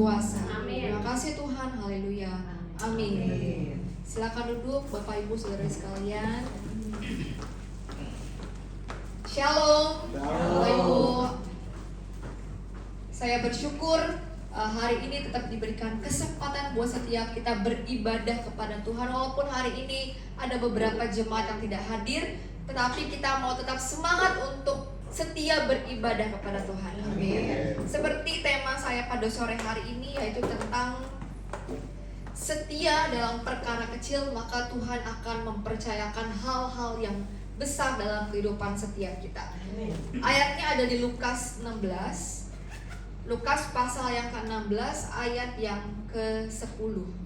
berkuasa. Amin. Terima kasih Tuhan, haleluya. Amin. Silakan duduk Bapak Ibu Saudara sekalian. Shalom Bapak Ibu. Saya bersyukur hari ini tetap diberikan kesempatan buat setiap kita beribadah kepada Tuhan. Walaupun hari ini ada beberapa jemaat yang tidak hadir, tetapi kita mau tetap semangat untuk setia beribadah kepada Tuhan. Amin. Seperti tema saya pada sore hari ini, yaitu tentang setia dalam perkara kecil, maka Tuhan akan mempercayakan hal-hal yang besar dalam kehidupan setiap kita. Ayatnya ada di Lukas 16. Lukas pasal yang ke-16 ayat yang ke-10.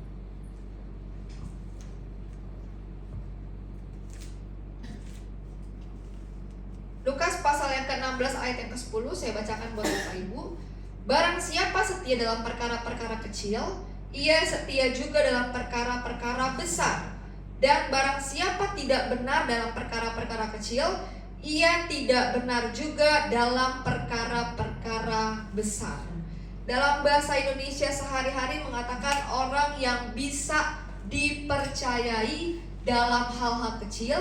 Lukas pasal yang ke-16 ayat yang ke-10 saya bacakan buat Bapak Ibu. Barang siapa setia dalam perkara-perkara kecil, ia setia juga dalam perkara-perkara besar. Dan barang siapa tidak benar dalam perkara-perkara kecil, ia tidak benar juga dalam perkara-perkara besar. Dalam bahasa Indonesia sehari-hari mengatakan orang yang bisa dipercayai dalam hal-hal kecil,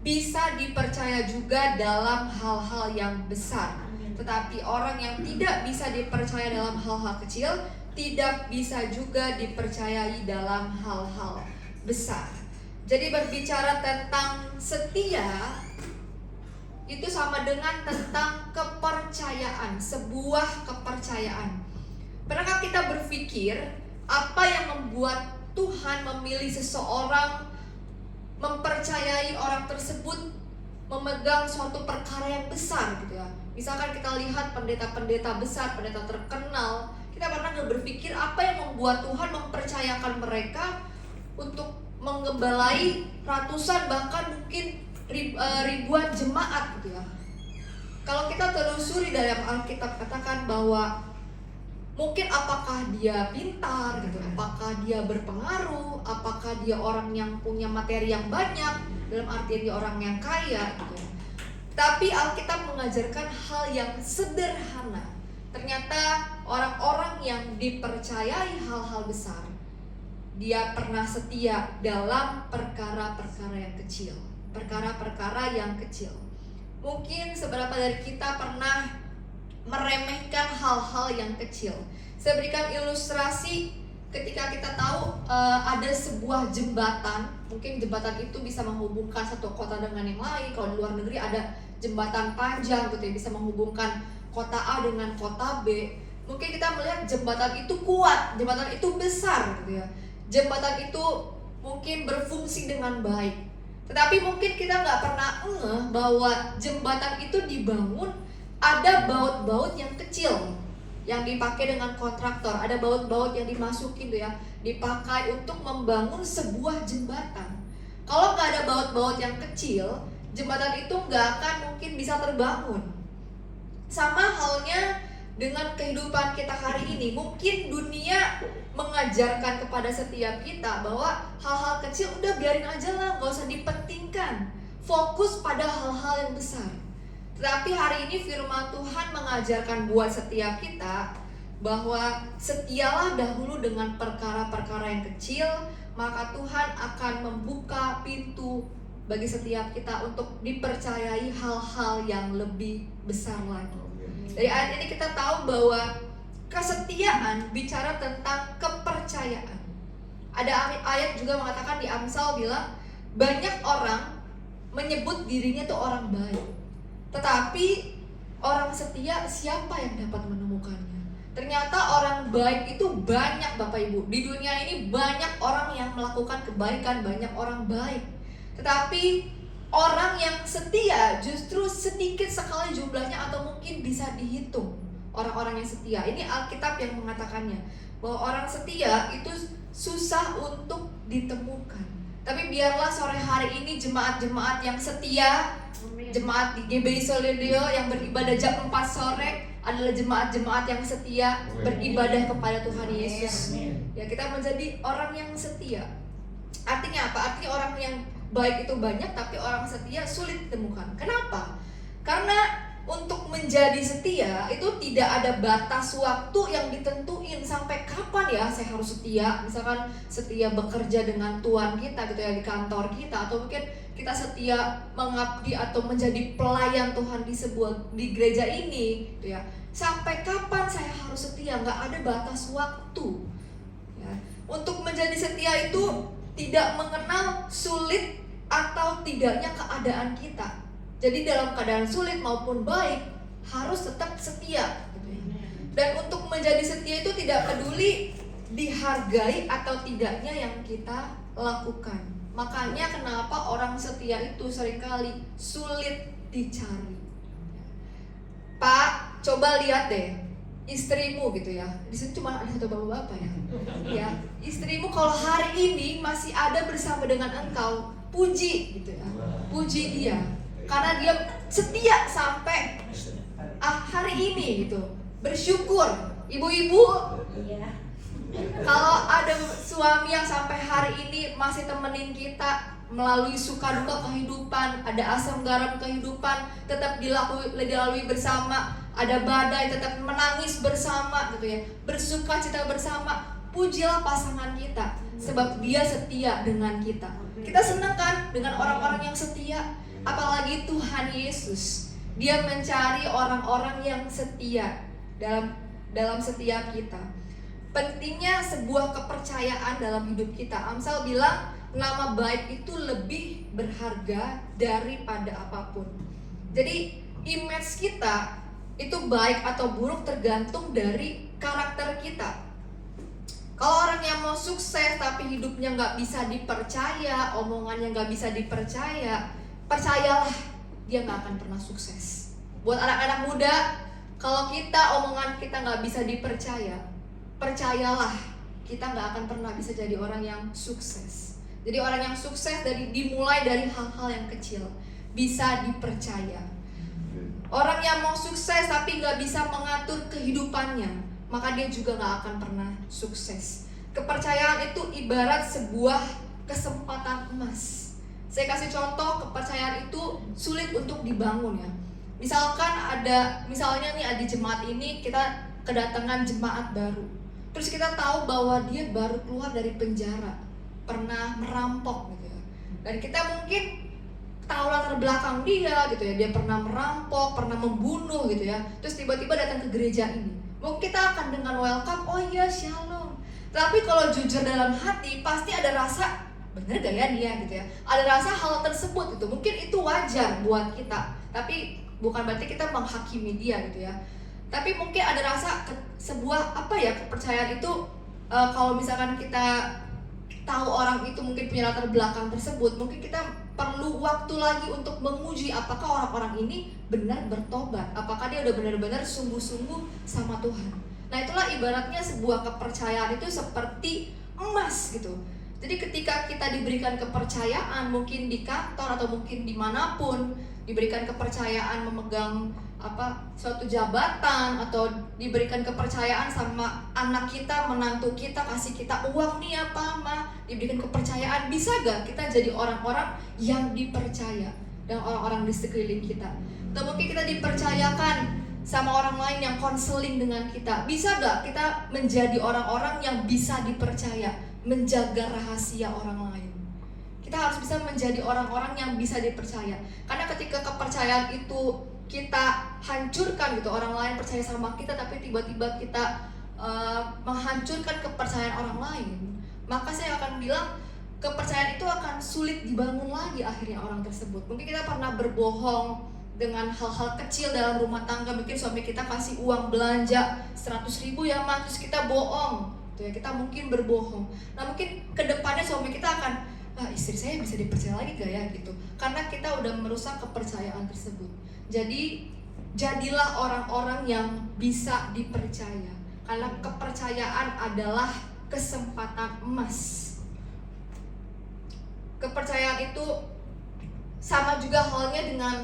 bisa dipercaya juga dalam hal-hal yang besar. Tetapi orang yang tidak bisa dipercaya dalam hal-hal kecil, tidak bisa juga dipercayai dalam hal-hal besar. Jadi berbicara tentang setia itu sama dengan tentang kepercayaan, sebuah kepercayaan. Pernahkah kita berpikir apa yang membuat Tuhan memilih seseorang, mempercayai orang tersebut memegang suatu perkara yang besar gitu ya. Misalkan kita lihat pendeta-pendeta besar, pendeta terkenal, kita pernah berpikir apa yang membuat Tuhan mempercayakan mereka untuk menggembalai ratusan bahkan mungkin ribuan jemaat gitu ya. Kalau kita telusuri dalam Alkitab katakan bahwa mungkin apakah dia pintar gitu, apakah dia berpengaruh, apakah dia orang yang punya materi yang banyak, dalam artian dia orang yang kaya gitu. Tapi Alkitab mengajarkan hal yang sederhana. Ternyata orang-orang yang dipercayai hal-hal besar, dia pernah setia dalam perkara-perkara yang kecil. Perkara-perkara yang kecil. Mungkin seberapa dari kita pernah meremehkan hal-hal yang kecil. Saya berikan ilustrasi ketika kita tahu ada sebuah jembatan. Mungkin jembatan itu bisa menghubungkan satu kota dengan yang lain. Kalau di luar negeri ada jembatan panjang gitu ya, bisa menghubungkan kota A dengan kota B. Mungkin kita melihat jembatan itu kuat, jembatan itu besar gitu ya. Jembatan itu mungkin berfungsi dengan baik. Tetapi mungkin kita nggak pernah ngeh bahwa jembatan itu dibangun, ada baut-baut yang kecil yang dipakai dengan kontraktor, ada baut-baut yang dimasukin tuh ya, dipakai untuk membangun sebuah jembatan. Kalau nggak ada baut-baut yang kecil, jembatan itu nggak akan mungkin bisa terbangun. Sama halnya dengan kehidupan kita hari ini, mungkin dunia mengajarkan kepada setiap kita bahwa hal-hal kecil udah biarin aja lah, gak usah dipentingkan, fokus pada hal-hal yang besar. Tetapi hari ini firman Tuhan mengajarkan buat setiap kita bahwa setialah dahulu dengan perkara-perkara yang kecil, maka Tuhan akan membuka pintu bagi setiap kita untuk dipercayai hal-hal yang lebih besar lagi. Dari ayat ini kita tahu bahwa kesetiaan bicara tentang kepercayaan. Ada ayat juga mengatakan di Amsal bilang banyak orang menyebut dirinya tuh orang baik, tetapi orang setia siapa yang dapat menemukannya? Ternyata orang baik itu banyak Bapak Ibu. Di dunia ini banyak orang yang melakukan kebaikan, banyak orang baik. Tetapi orang yang setia justru sedikit sekali jumlahnya, atau mungkin bisa dihitung orang-orang yang setia. Ini Alkitab yang mengatakannya, bahwa orang setia itu susah untuk ditemukan. Tapi biarlah sore hari ini jemaat-jemaat yang setia, jemaat di GBI Solidio yang beribadah jam 4 sore adalah jemaat-jemaat yang setia beribadah kepada Tuhan Yesus. Ya, kita menjadi orang yang setia. Artinya apa? Artinya orang yang baik itu banyak, tapi orang setia sulit ditemukan. Kenapa? Karena untuk menjadi setia itu tidak ada batas waktu yang ditentuin sampai kapan ya saya harus setia. Misalkan setia bekerja dengan Tuhan kita gitu ya, di kantor kita, atau mungkin kita setia mengabdi atau menjadi pelayan Tuhan di gereja ini gitu ya. Sampai kapan saya harus setia? Nggak ada batas waktu ya. Untuk menjadi setia itu tidak mengenal sulit atau tidaknya keadaan kita. Jadi dalam keadaan sulit maupun baik harus tetap setia. Dan untuk menjadi setia itu tidak peduli dihargai atau tidaknya yang kita lakukan. Makanya kenapa orang setia itu seringkali sulit dicari. Pak, coba lihat deh istrimu gitu ya. Di sini cuma ada satu bapak-bapak ya. Ya, istrimu kalau hari ini masih ada bersama dengan engkau, puji gitu ya. Puji dia. Karena dia setia sampai hari ini gitu. Bersyukur. Ibu-ibu, kalau ada suami yang sampai hari ini masih temenin kita melalui suka duka kehidupan, ada asam garam kehidupan, tetap dilalui bersama, ada badai tetap menangis bersama gitu ya, bersuka cita bersama, pujilah pasangan kita sebab dia setia dengan kita. Kita senang kan dengan orang-orang yang setia. Apalagi Tuhan Yesus, dia mencari orang-orang yang setia dalam setiap kita. Pentingnya sebuah kepercayaan dalam hidup kita. Amsal bilang nama baik itu lebih berharga daripada apapun. Jadi image kita itu baik atau buruk tergantung dari karakter kita. Kalau orang yang mau sukses tapi hidupnya nggak bisa dipercaya, omongannya nggak bisa dipercaya, percayalah dia nggak akan pernah sukses. Buat anak-anak muda, kalau omongan kita nggak bisa dipercaya, percayalah kita nggak akan pernah bisa jadi orang yang sukses. Jadi orang yang sukses dimulai dari hal-hal yang kecil, bisa dipercaya. Orang yang mau sukses tapi nggak bisa mengatur kehidupannya, maka dia juga nggak akan pernah sukses. Kepercayaan itu ibarat sebuah kesempatan emas. Saya kasih contoh, kepercayaan itu sulit untuk dibangun ya. Misalnya nih di jemaat ini kita kedatangan jemaat baru. Terus kita tahu bahwa dia baru keluar dari penjara, pernah merampok gitu ya. Dan kita mungkin tahu latar belakang dia gitu ya, dia pernah merampok, pernah membunuh gitu ya. Terus tiba-tiba datang ke gereja ini. Mungkin kita akan dengan welcome, oh iya shalom. Tapi kalau jujur dalam hati pasti ada rasa, bener gak ya dia gitu ya, ada rasa hal tersebut itu mungkin itu wajar buat kita, tapi bukan berarti kita menghakimi dia gitu ya. Tapi mungkin ada rasa sebuah kepercayaan itu kalau misalkan kita tahu orang itu mungkin punya latar belakang tersebut, mungkin kita perlu waktu lagi untuk menguji apakah orang-orang ini benar bertobat, apakah dia udah benar-benar sungguh-sungguh sama Tuhan. Nah itulah ibaratnya sebuah kepercayaan itu seperti emas gitu. Jadi ketika kita diberikan kepercayaan, mungkin di kantor atau mungkin dimanapun, diberikan kepercayaan memegang suatu jabatan, atau diberikan kepercayaan sama anak kita, menantu kita, kasih kita uang nih Ma, diberikan kepercayaan, bisa gak kita jadi orang-orang yang dipercaya dengan orang-orang di sekeliling kita? Atau mungkin kita dipercayakan sama orang lain yang konseling dengan kita, bisa gak kita menjadi orang-orang yang bisa dipercaya, menjaga rahasia orang lain? Kita harus bisa menjadi orang-orang yang bisa dipercaya. Karena ketika kepercayaan itu kita hancurkan gitu, orang lain percaya sama kita tapi tiba-tiba kita menghancurkan kepercayaan orang lain, maka saya akan bilang kepercayaan itu akan sulit dibangun lagi akhirnya orang tersebut. Mungkin kita pernah berbohong dengan hal-hal kecil dalam rumah tangga. Mungkin suami kita kasih uang belanja 100.000 ya Ma, terus kita bohong gitu ya, kita mungkin berbohong. Nah mungkin kedepannya suami kita akan, istri saya bisa dipercaya lagi gak ya gitu, karena kita udah merusak kepercayaan tersebut. Jadi jadilah orang-orang yang bisa dipercaya, karena kepercayaan adalah kesempatan emas. Kepercayaan itu sama juga halnya dengan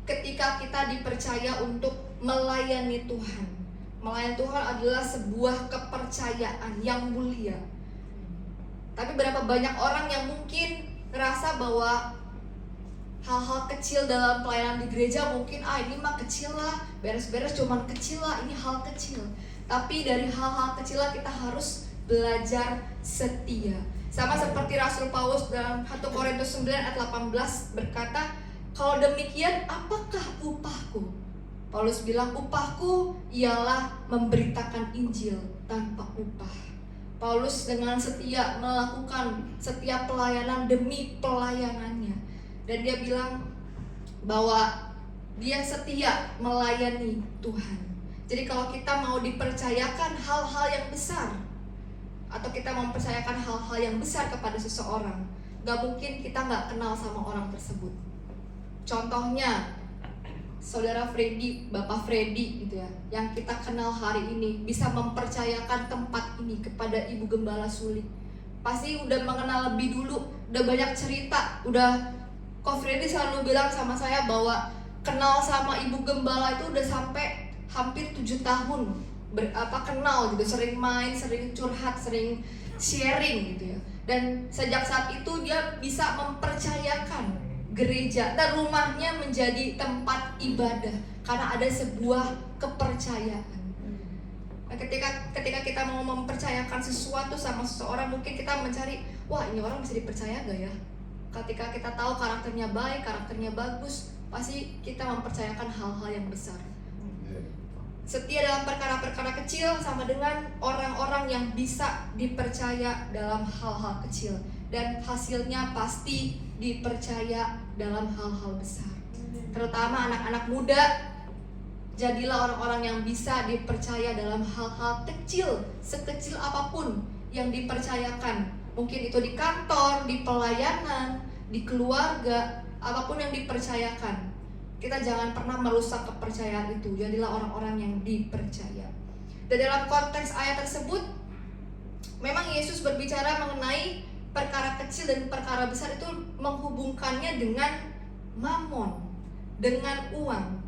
ketika kita dipercaya untuk melayani Tuhan. Melayani Tuhan adalah sebuah kepercayaan yang mulia. Tapi berapa banyak orang yang mungkin ngerasa bahwa hal-hal kecil dalam pelayanan di gereja mungkin ini mah kecil lah, beres-beres cuman kecil lah, ini hal kecil. Tapi dari hal-hal kecil lah kita harus belajar setia. Sama seperti Rasul Paulus dalam 1 Korintus 9 ayat 18 berkata, kalau demikian apakah upahku? Paulus bilang, upahku ialah memberitakan Injil tanpa upah. Paulus dengan setia melakukan setiap pelayanan demi pelayanannya. Dan dia bilang bahwa dia setia melayani Tuhan. Jadi kalau kita mau dipercayakan hal-hal yang besar, atau kita mempercayakan hal-hal yang besar kepada seseorang, gak mungkin kita gak kenal sama orang tersebut. Contohnya Saudara Freddy, Bapak Freddy gitu ya, yang kita kenal hari ini bisa mempercayakan tempat ini kepada Ibu Gembala Suli. Pasti udah mengenal lebih dulu, udah banyak cerita, Kok Freddy selalu bilang sama saya bahwa kenal sama Ibu Gembala itu udah sampai hampir 7 tahun kenal gitu, sering main, sering curhat, sering sharing gitu ya. Dan sejak saat itu dia bisa mempercayakan gereja dan rumahnya menjadi tempat ibadah karena ada sebuah kepercayaan. Nah, ketika kita mau mempercayakan sesuatu sama seseorang, mungkin kita mencari, wah ini orang bisa dipercaya gak ya? Ketika kita tahu karakternya baik, karakternya bagus, pasti kita mempercayakan hal-hal yang besar. Setia dalam perkara-perkara kecil sama dengan orang-orang yang bisa dipercaya dalam hal-hal kecil, dan hasilnya pasti dipercaya dalam hal-hal besar. Terutama anak-anak muda, jadilah orang-orang yang bisa dipercaya dalam hal-hal kecil, sekecil apapun yang dipercayakan. Mungkin itu di kantor, di pelayanan, di keluarga, apapun yang dipercayakan. Kita jangan pernah merusak kepercayaan itu. Jadilah orang-orang yang dipercaya. Dan dalam konteks ayat tersebut, memang Yesus berbicara mengenai perkara kecil dan perkara besar itu menghubungkannya dengan mamon, dengan uang.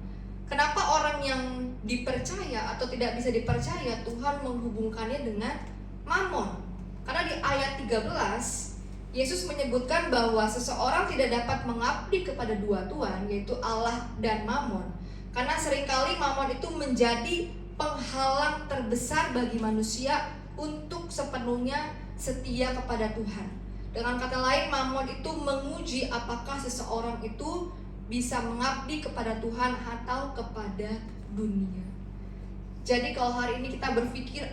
Kenapa orang yang dipercaya atau tidak bisa dipercaya Tuhan menghubungkannya dengan mamon? Karena di ayat 13 Yesus menyebutkan bahwa seseorang tidak dapat mengabdi kepada dua tuan, yaitu Allah dan mamon. Karena seringkali mamon itu menjadi penghalang terbesar bagi manusia untuk sepenuhnya setia kepada Tuhan. Dengan kata lain, mamon itu menguji apakah seseorang itu bisa mengabdi kepada Tuhan atau kepada dunia. Jadi kalau hari ini kita berpikir,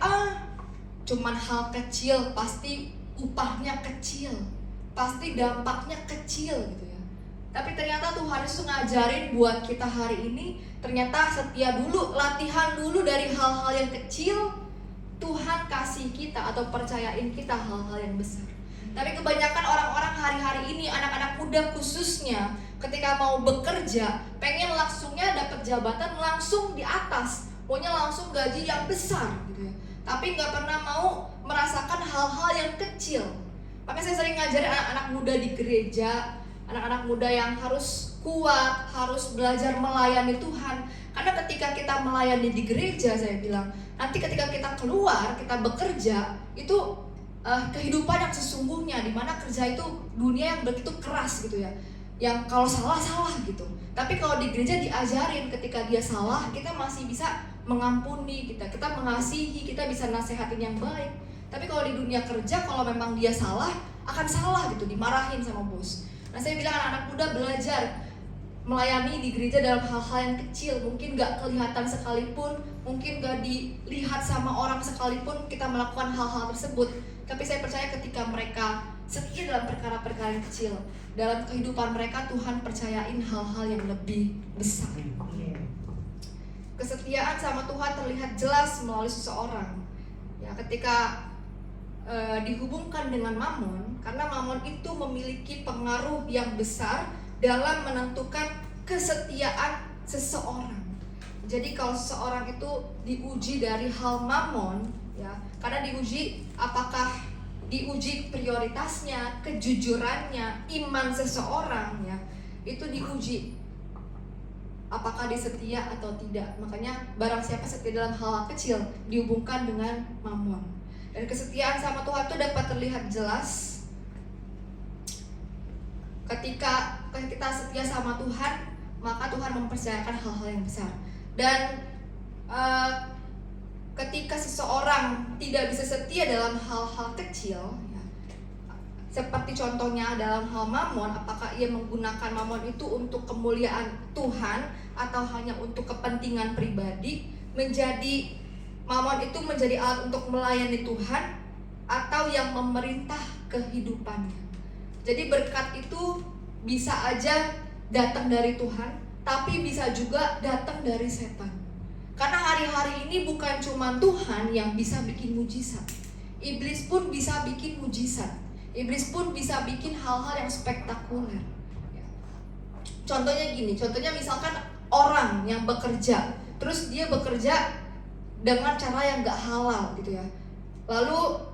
cuman hal kecil, pasti upahnya kecil, pasti dampaknya kecil gitu ya. Tapi ternyata Tuhan Yesus ngajarin buat kita hari ini, ternyata setia dulu, latihan dulu dari hal-hal yang kecil, Tuhan kasih kita atau percayain kita hal-hal yang besar. Tapi kebanyakan orang-orang hari-hari ini, anak-anak muda khususnya, ketika mau bekerja, pengen langsungnya dapat jabatan langsung di atas, maunya langsung gaji yang besar gitu ya. Tapi nggak pernah mau merasakan hal-hal yang kecil. Makanya saya sering ngajarin anak-anak muda di gereja, anak-anak muda yang harus kuat, harus belajar melayani Tuhan. Karena ketika kita melayani di gereja, saya bilang, nanti ketika kita keluar, kita bekerja, itu kehidupan yang sesungguhnya, dimana kerja itu dunia yang begitu keras gitu ya, yang kalau salah gitu. Tapi kalau di gereja diajarin ketika dia salah, kita masih bisa mengampuni, kita mengasihi, kita bisa nasehatin yang baik. Tapi kalau di dunia kerja, kalau memang dia salah, akan salah gitu, dimarahin sama bos. Nah, saya bilang anak-anak muda belajar melayani di gereja dalam hal-hal yang kecil, mungkin gak kelihatan sekalipun, mungkin gak dilihat sama orang sekalipun kita melakukan hal-hal tersebut. Tapi saya percaya ketika mereka setia dalam perkara-perkara yang kecil, dalam kehidupan mereka Tuhan percayain hal-hal yang lebih besar. Kesetiaan sama Tuhan terlihat jelas melalui seseorang. Ya, ketika dihubungkan dengan mamon, karena mamon itu memiliki pengaruh yang besar dalam menentukan kesetiaan seseorang. Jadi kalau seseorang itu diuji dari hal mamon, ya, karena diuji prioritasnya, kejujurannya, iman seseorang, ya, itu diuji apakah dia setia atau tidak. Makanya barang siapa setia dalam hal kecil dihubungkan dengan mamon. Dan kesetiaan sama Tuhan itu dapat terlihat jelas ketika kita setia sama Tuhan, maka Tuhan mempercayakan hal-hal yang besar. Dan ketika seseorang tidak bisa setia dalam hal-hal kecil, ya, seperti contohnya dalam hal mamon, apakah ia menggunakan mamon itu untuk kemuliaan Tuhan atau hanya untuk kepentingan pribadi, mamon itu menjadi alat untuk melayani Tuhan atau yang memerintah kehidupannya. Jadi berkat itu bisa aja datang dari Tuhan, tapi bisa juga datang dari setan. Karena hari-hari ini bukan cuma Tuhan yang bisa bikin mujizat. Iblis pun bisa bikin mujizat. Iblis pun bisa bikin hal-hal yang spektakuler. Contohnya gini, misalkan orang yang bekerja, terus dia bekerja dengan cara yang gak halal gitu ya. Lalu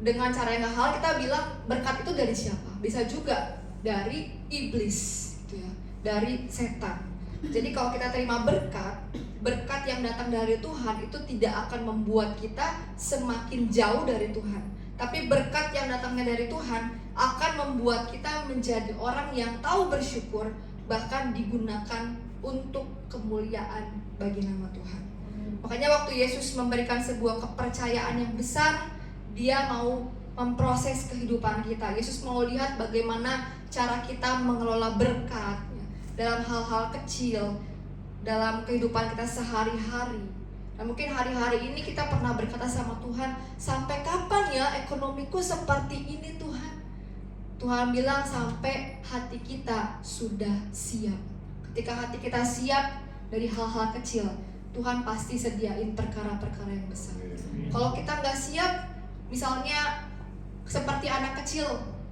dengan cara yang gak halal kita bilang berkat itu dari siapa? Bisa juga dari iblis gitu ya, dari setan. Jadi kalau kita terima berkat yang datang dari Tuhan itu tidak akan membuat kita semakin jauh dari Tuhan. Tapi berkat yang datangnya dari Tuhan akan membuat kita menjadi orang yang tahu bersyukur, bahkan digunakan untuk kemuliaan bagi nama Tuhan. Makanya waktu Yesus memberikan sebuah kepercayaan yang besar, dia mau memproses kehidupan kita. Yesus mau lihat bagaimana cara kita mengelola berkat dalam hal-hal kecil, dalam kehidupan kita sehari-hari. Nah, mungkin hari-hari ini kita pernah berkata sama Tuhan, sampai kapan ya ekonomiku seperti ini Tuhan? Tuhan bilang sampai hati kita sudah siap. Ketika hati kita siap dari hal-hal kecil, Tuhan pasti sediain perkara-perkara yang besar. Kalau kita nggak siap, misalnya seperti anak kecil,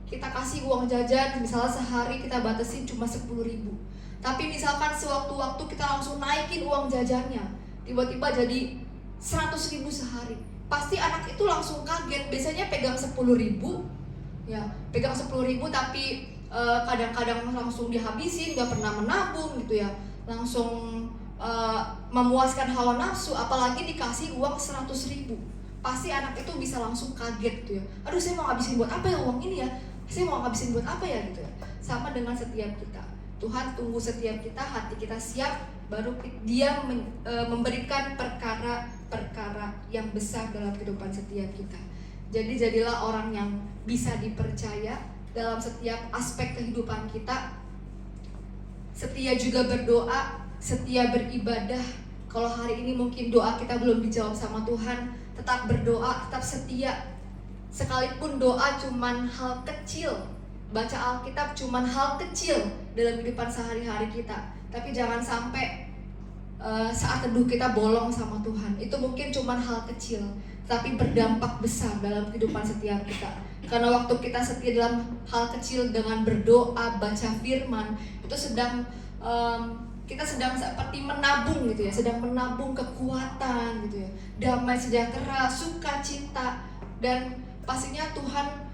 kita kasih uang jajan, misalnya sehari kita batasin cuma 10.000. Tapi misalkan sewaktu-waktu kita langsung naikin uang jajannya, tiba-tiba jadi 100.000 sehari. Pasti anak itu langsung kaget. Biasanya pegang 10.000, ya pegang 10.000 tapi kadang-kadang langsung dihabisin, gak pernah menabung gitu ya, langsung memuaskan hawa nafsu. Apalagi dikasih uang 100.000, pasti anak itu bisa langsung kaget gitu ya. Aduh, saya mau ngabisin buat apa ya uang ini ya? Saya mau ngabisin buat apa ya gitu ya. Sama dengan setiap kita. Tuhan tunggu setiap kita, hati kita siap, baru dia memberikan perkara-perkara yang besar dalam kehidupan setiap kita. Jadi jadilah orang yang bisa dipercaya dalam setiap aspek kehidupan kita. Setia juga berdoa, setia beribadah. Kalau hari ini mungkin doa kita belum dijawab sama Tuhan, tetap berdoa, tetap setia. Sekalipun doa cuman hal kecil, baca Alkitab cuman hal kecil dalam kehidupan sehari-hari kita, tapi jangan sampai saat teduh kita bolong sama Tuhan. Itu mungkin cuman hal kecil, tapi berdampak besar dalam kehidupan setiap kita. Karena waktu kita setia dalam hal kecil dengan berdoa, baca firman, itu kita sedang seperti menabung gitu ya, sedang menabung kekuatan gitu ya, damai sejahtera, sukacita. Dan pastinya Tuhan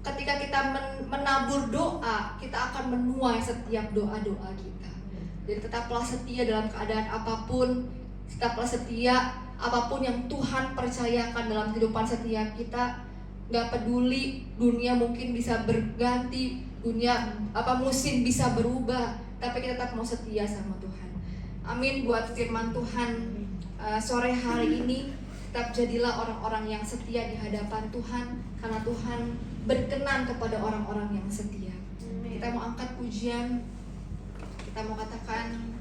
ketika kita menabur doa, kita akan menuai setiap doa-doa kita. Jadi tetaplah setia dalam keadaan apapun, tetaplah setia apapun yang Tuhan percayakan dalam kehidupan setiap kita. Gak peduli dunia mungkin bisa berganti, musim bisa berubah, tapi kita tetap mau setia sama Tuhan. Amin. Buat firman Tuhan sore hari ini, tetap jadilah orang-orang yang setia di hadapan Tuhan, karena Tuhan berkenan kepada orang-orang yang setia. Kita mau angkat pujian, kita mau katakan,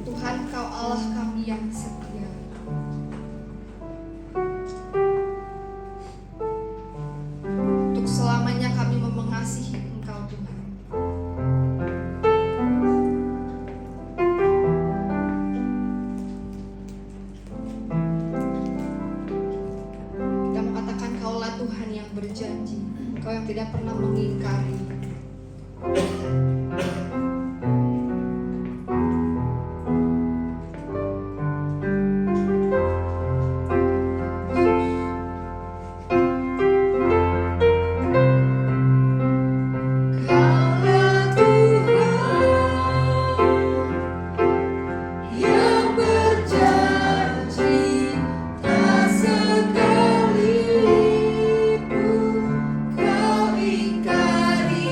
Tuhan, Kau Allah kami yang setia. Untuk selamanya kami mau mengasihi Engkau Tuhan. Kita mau katakan, Kaulah Tuhan yang berjanji, Kau yang tidak pernah mengingkari. Kau ingkari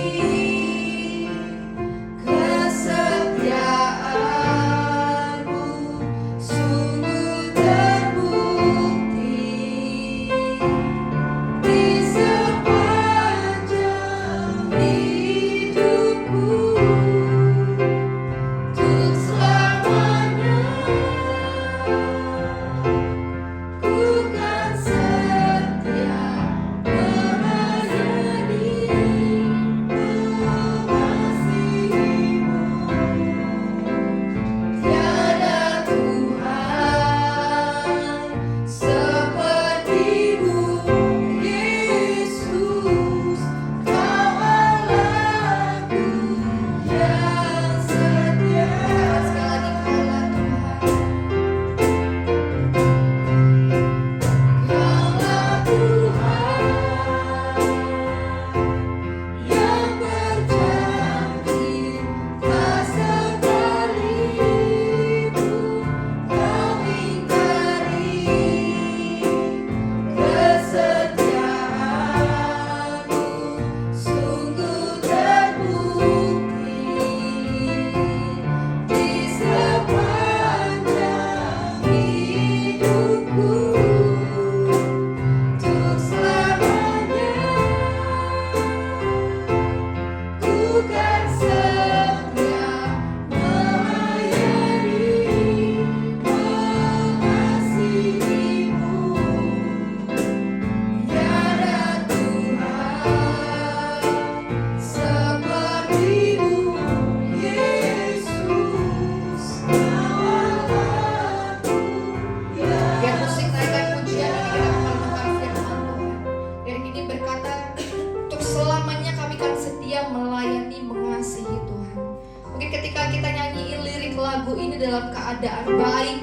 dalam keadaan baik,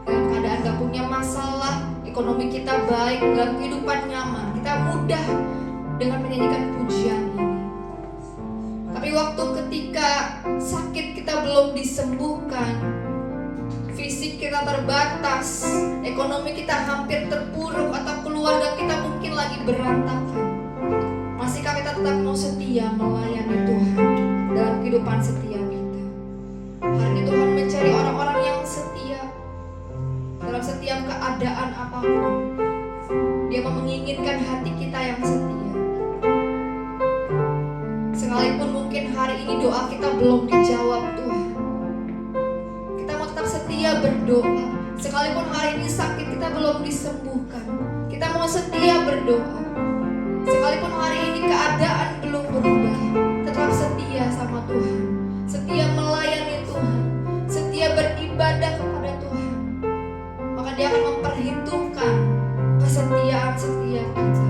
dalam keadaan gak punya masalah, ekonomi kita baik, dalam kehidupan nyaman, kita mudah dengan menyanyikan pujian ini. Tapi waktu ketika sakit kita belum disembuhkan, fisik kita terbatas, ekonomi kita hampir terpuruk, atau keluarga kita mungkin lagi berantakan, masihkah kita tetap mau setia melayani Tuhan dalam kehidupan setia kita? Hari ini Tuhan mencari orang-orang yang setia dalam setiap keadaan apapun. Dia menginginkan hati kita yang setia. Sekalipun mungkin hari ini doa kita belum dijawab Tuhan, kita mau tetap setia berdoa. Sekalipun hari ini sakit kita belum disembuhkan, kita mau setia berdoa. Sekalipun hari ini keadaan belum berubah, tetap setia sama Tuhan, setia melayani Tuhan, setia beribadah kepada Tuhan. Maka Dia akan memperhitungkan kesetiaan setia kita.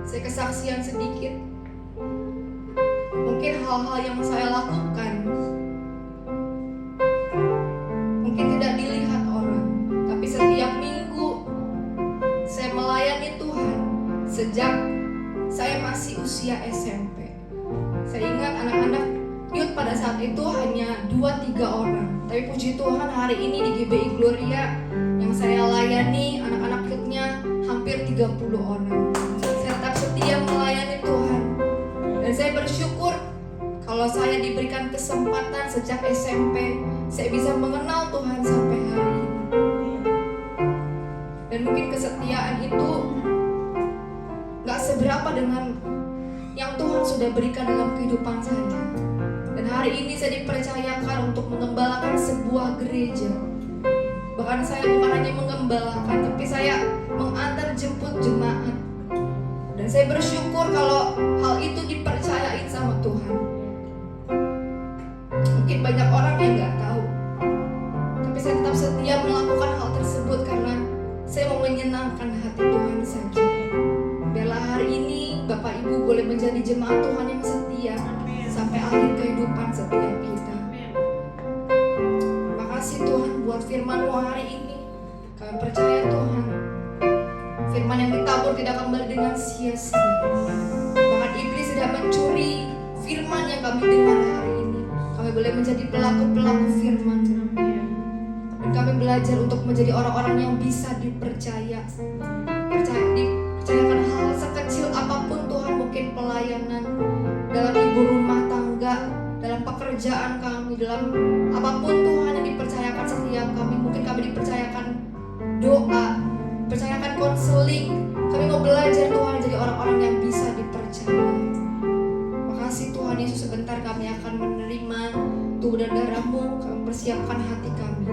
Saya kesaksian sedikit. Mungkin hal-hal yang saya lakukan mungkin tidak dilihat orang, tapi setiap minggu saya melayani Tuhan sejak saya masih usia SMP. Saya ingat anak-anak youth pada saat itu hanya 2-3 orang. Tapi puji Tuhan hari ini di GBI Gloria yang saya layani anak-anak youthnya hampir 30 orang. Saya tetap setia melayani Tuhan. Dan saya bersyukur kalau saya diberikan kesempatan sejak SMP, saya bisa mengenal Tuhan sampai hari ini. Dan mungkin kesetiaan itu gak seberapa dengan yang Tuhan sudah berikan dalam kehidupan saya. Dan hari ini saya dipercayakan untuk mengembalakan sebuah gereja. Bahkan saya bukan hanya mengembalakan, tapi saya mengantar jemput jemaat. Dan saya bersyukur kalau hal itu dipercayain sama Tuhan. Mungkin banyak orang yang gak tahu, tapi saya tetap setia melakukan hal tersebut karena saya mau menyenangkan hati Tuhan saja. Biarlah hari ini Bapak Ibu boleh menjadi jemaat Tuhan yang setia sampai akhir kehidupan setiap kita. Makasih Tuhan buat firman-Mu hari ini. Kami percaya Tuhan, firman yang ditabur tidak kembali dengan sia-sia. Bahkan iblis tidak mencuri firman yang kami dengar hari ini. Kami boleh menjadi pelaku-pelaku firman. Dan kami belajar untuk menjadi orang-orang yang bisa dipercaya. Dipercayakan hal sekecil apapun Tuhan, mungkin pelayanan dalam ibu rumah tangga, dalam pekerjaan kami, dalam apapun Tuhan yang dipercayakan setiap kami. Mungkin kami dipercayakan doa, dipercayakan konseling. Kami mau belajar Tuhan jadi orang-orang yang bisa dipercaya. Makasih Tuhan Yesus, sebentar kami akan menerima tubuh dan darah-Mu. Kami persiapkan hati kami.